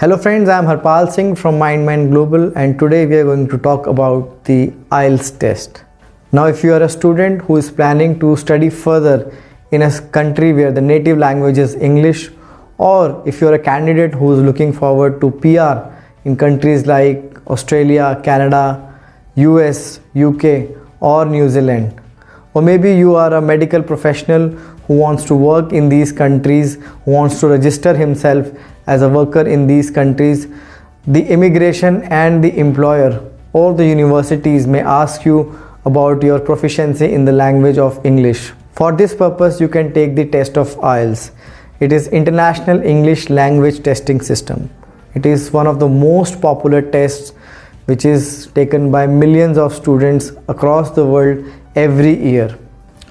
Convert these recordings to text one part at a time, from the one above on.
Hello friends, I am Harpal Singh from MindMind Global, and today we are going to talk about the IELTS test. Now if you are a student who is planning to study further in a country where the native language is English, or if you are a candidate who is looking forward to PR in countries like Australia, Canada, US, UK or New Zealand, or maybe you are a medical professional who wants to work in these countries, who wants to register himself as a worker in these countries, the immigration and the employer or the universities may ask you about your proficiency in the language of English. For this purpose, you can take the test of IELTS. It is International English Language Testing System. It is one of the most popular tests which is taken by millions of students across the world every year.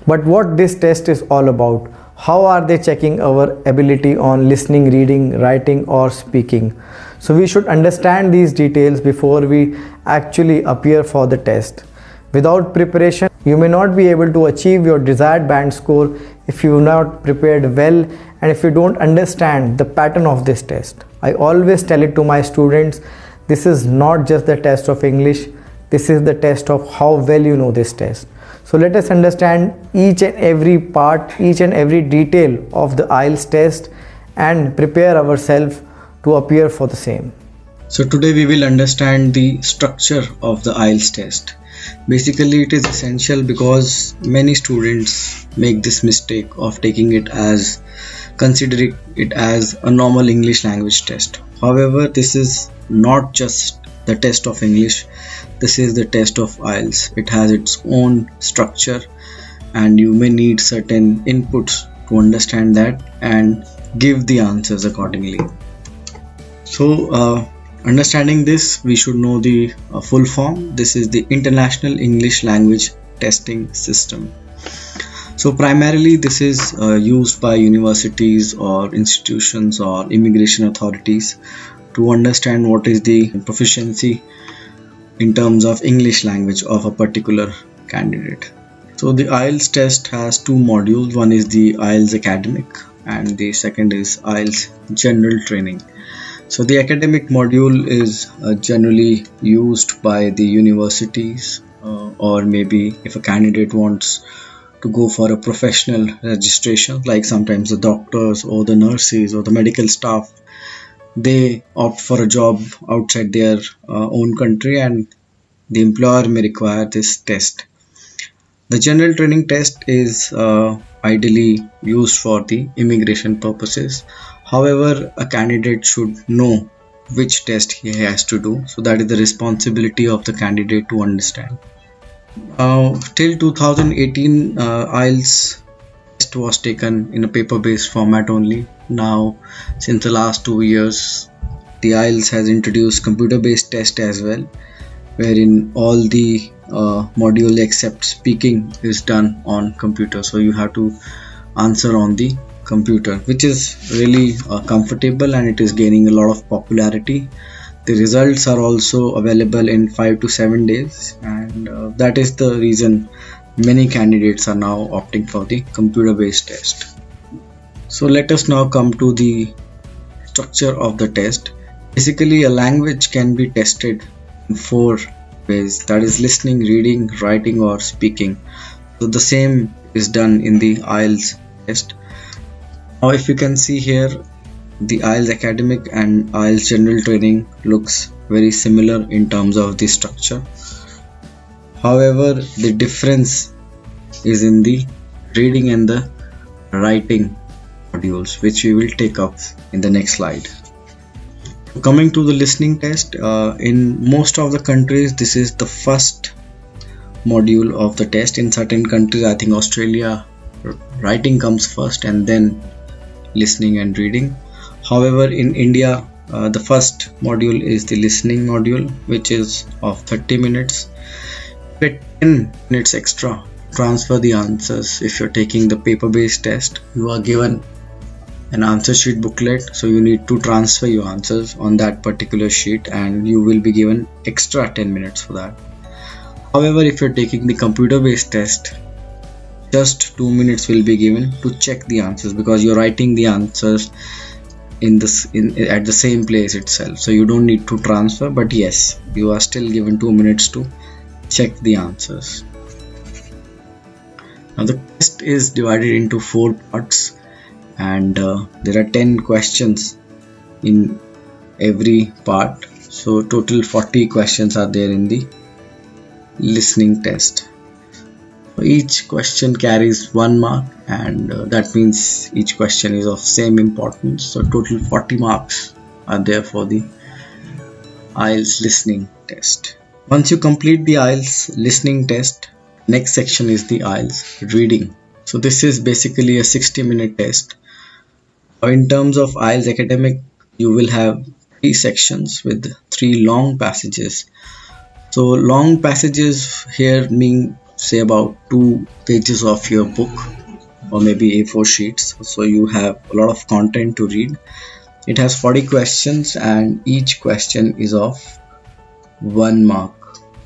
But what this test is all about? How are they checking our ability on listening, reading, writing or speaking? So we should understand these details before we actually appear for the test. Without preparation, you may not be able to achieve your desired band score if you have not prepared well and if you don't understand the pattern of this test. I always tell it to my students, this is not just the test of English, this is the test of how well you know this test. So let us understand each and every part, each and every detail of the IELTS test and prepare ourselves to appear for the same. So today we will understand the structure of the IELTS test. Basically it is essential because many students make this mistake of taking it as considering it as a normal English language test. However, this is not just the test of English, this is the test of IELTS. It has its own structure and you may need certain inputs to understand that and give the answers accordingly. So understanding this, we should know the full form. This is the International English Language Testing System. So primarily this is used by universities or institutions or immigration authorities to understand what is the proficiency in terms of English language of a particular candidate. So the IELTS test has two modules. One is the IELTS Academic and the second is IELTS General Training. So the academic module is generally used by the universities or maybe if a candidate wants to go for a professional registration, like sometimes the doctors or the nurses or the medical staff, they opt for a job outside their own country and the employer may require this test. The general training test is ideally used for the immigration purposes. However, a candidate should know which test he has to do, so that is the responsibility of the candidate to understand. Till 2018, IELTS test was taken in a paper-based format only. Now, since the last 2 years, the IELTS has introduced computer-based test as well, wherein all the module except speaking is done on computer. So you have to answer on the computer, which is really comfortable and it is gaining a lot of popularity. The results are also available in 5 to 7 days, and that is the reason many candidates are now opting for the computer-based test. So let us now come to the structure of the test. Basically, a language can be tested in 4 ways, that is listening, reading, writing or speaking. So the same is done in the IELTS test. Now if you can see here, the IELTS Academic and IELTS General Training looks very similar in terms of the structure. However, the difference is in the reading and the writing modules, which we will take up in the next slide. Coming to the listening test, in most of the countries this is the first module of the test. In certain countries, I think Australia, writing comes first and then listening and reading. However, in India, the first module is the listening module, which is of 30 minutes. With 10 minutes extra, transfer the answers. If you're taking the paper-based test, you are given an answer sheet booklet, so you need to transfer your answers on that particular sheet and you will be given extra 10 minutes for that. However, if you're taking the computer-based test, just 2 minutes will be given to check the answers because you're writing the answers at the same place itself, so you don't need to transfer, but yes, you are still given 2 minutes to check the answers. Now the test is divided into 4 parts, and there are 10 questions in every part, so total 40 questions are there in the listening test. Each question carries 1 mark, and that means each question is of same importance, so total 40 marks are there for the IELTS listening test. Once you complete the IELTS listening test, next section is the IELTS reading. So this is basically a 60-minute test. In terms of IELTS academic, you will have 3 sections with 3 long passages. So long passages here mean say about 2 pages of your book, or maybe A4 sheets, so you have a lot of content to read. It has 40 questions, and each question is of 1 mark.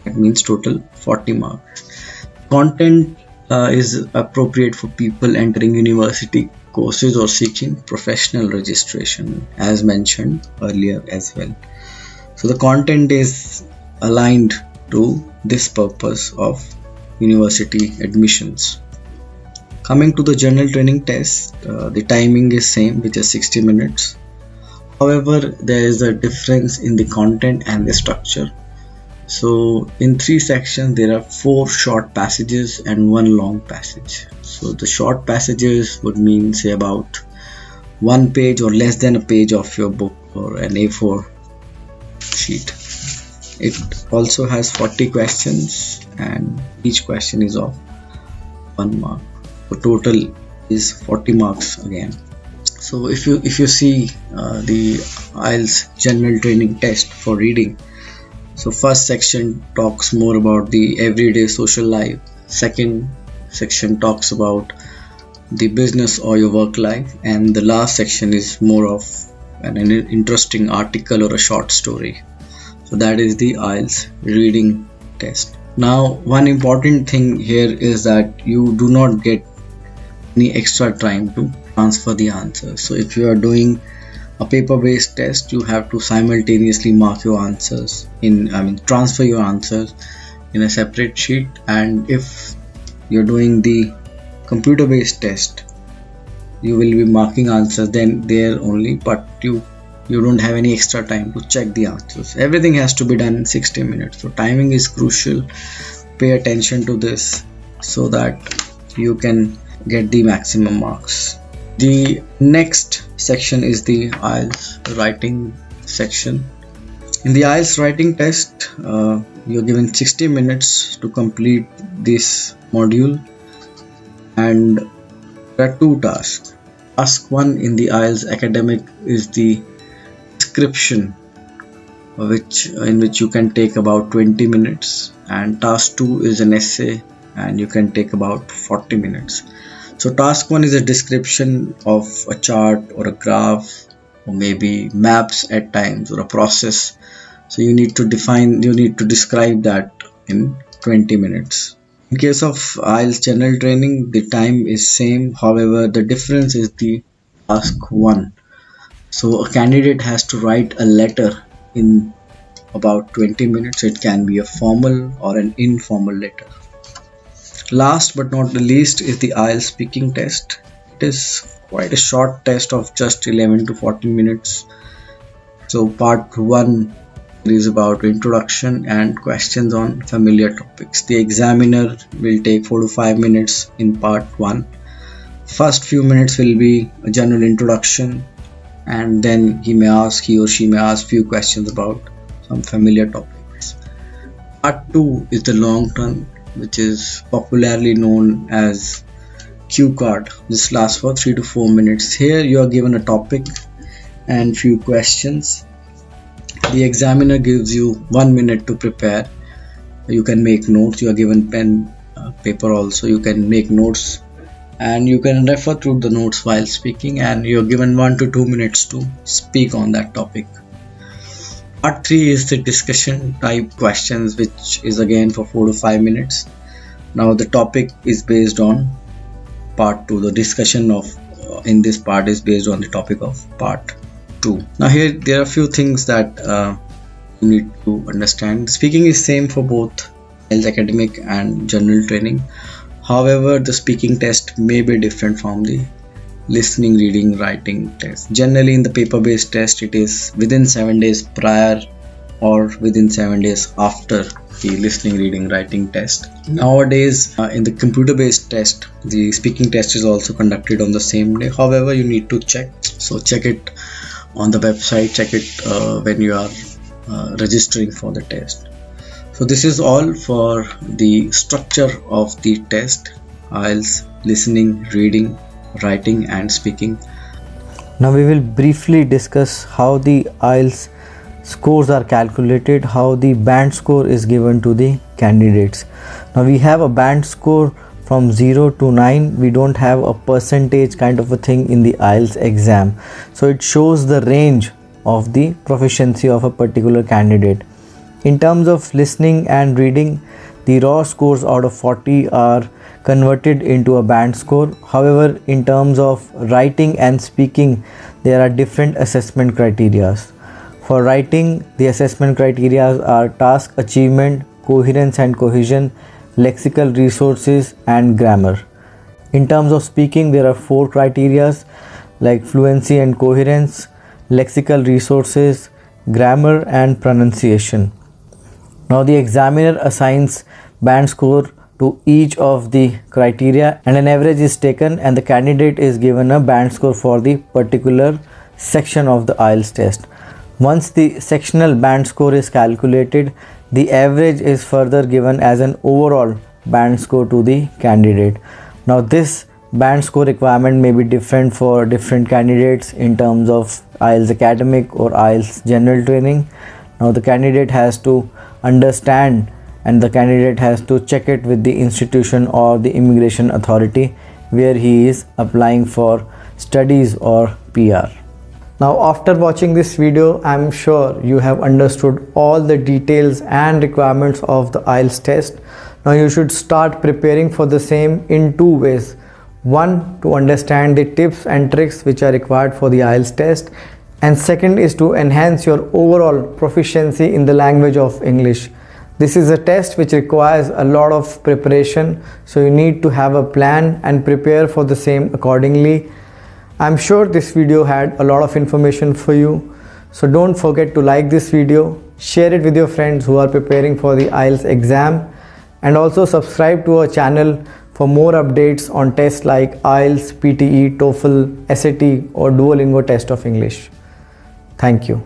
That means total 40 marks. Content is appropriate for people entering university courses or seeking professional registration, as mentioned earlier as well. So the content is aligned to this purpose of university admissions. Coming to the general training test, the timing is same, which is 60 minutes. However, there is a difference in the content and the structure. So in 3 sections there are 4 short passages and 1 long passage. So the short passages would mean say about 1 page or less than a page of your book or an A4 sheet. It also has 40 questions, and each question is of 1 mark. The total is 40 marks again. So if you see the IELTS general training test for reading, so first section talks more about the everyday social life. Second section talks about the business or your work life, and the last section is more of an interesting article or a short story. So that is the IELTS reading test. Now one important thing here is that you do not get any extra time to transfer the answers. So if you are doing a paper-based test, you have to simultaneously mark your answers transfer your answers in a separate sheet, and if you're doing the computer-based test, you will be marking answers then there only, but you don't have any extra time to check the answers. Everything has to be done in 60 minutes, so timing is crucial. Pay attention to this so that you can get the maximum marks. The next section is the IELTS writing section. In the IELTS writing test, you're given 60 minutes to complete this module, and there are 2 tasks. Task 1 in the IELTS academic is the description, in which you can take about 20 minutes, and task 2 is an essay, and you can take about 40 minutes. So task 1 is a description of a chart or a graph, or maybe maps at times, or a process. So you need to describe that in 20 minutes. In case of IELTS general training, the time is same. However, the difference is the task 1. So a candidate has to write a letter in about 20 minutes. It can be a formal or an informal letter. Last but not the least is the IELTS speaking test. It is quite a short test of just 11 to 14 minutes. So part 1 is about introduction and questions on familiar topics. The examiner will take 4 to 5 minutes in part 1. First few minutes will be a general introduction, and then he or she may ask few questions about some familiar topics. Part 2 is the long turn, which is popularly known as cue card. This lasts for 3 to 4 minutes. Here you are given a topic and few questions. The examiner gives you 1 minute to prepare. You can make notes. You are given pen, paper also. You can make notes, and you can refer through the notes while speaking, and you are given 1 to 2 minutes to speak on that topic. Part 3 is the discussion type questions, which is again for 4 to 5 minutes. Now the topic is based on part 2. The discussion in this part is based on the topic of part 2. Now here there are a few things that you need to understand. Speaking is same for both IELTS academic and general training. However, the speaking test may be different from the listening, reading, writing test. Generally in the paper-based test, it is within 7 days prior or within 7 days after the listening, reading, writing test. Nowadays in the computer-based test, the speaking test is also conducted on the same day. However, you need to check it on the website, check it when you are registering for the test. So this is all for the structure of the test: IELTS, listening, reading, writing and speaking. Now we will briefly discuss how the IELTS scores are calculated, how the band score is given to the candidates. Now we have a band score from 0 to 9. We don't have a percentage kind of a thing in the IELTS exam. So it shows the range of the proficiency of a particular candidate. In terms of listening and reading, the raw scores out of 40 are converted into a band score. However, in terms of writing and speaking, there are different assessment criteria. For writing, the assessment criteria are task achievement, coherence and cohesion, lexical resources and grammar. In terms of speaking, there are 4 criteria like fluency and coherence, lexical resources, grammar and pronunciation. Now the examiner assigns band score to each of the criteria and an average is taken and the candidate is given a band score for the particular section of the IELTS test. Once the sectional band score is calculated, the average is further given as an overall band score to the candidate. Now this band score requirement may be different for different candidates in terms of IELTS academic or IELTS general training. Now the candidate has to understand and the candidate has to check it with the institution or the immigration authority where he is applying for studies or PR. Now after watching this video, I am sure you have understood all the details and requirements of the IELTS test. Now you should start preparing for the same in 2 ways. One, to understand the tips and tricks which are required for the IELTS test, and second is to enhance your overall proficiency in the language of English. This is a test which requires a lot of preparation, so you need to have a plan and prepare for the same accordingly. I'm sure this video had a lot of information for you, so don't forget to like this video, share it with your friends who are preparing for the IELTS exam, and also subscribe to our channel for more updates on tests like IELTS, PTE, TOEFL, SAT or Duolingo test of English. Thank you.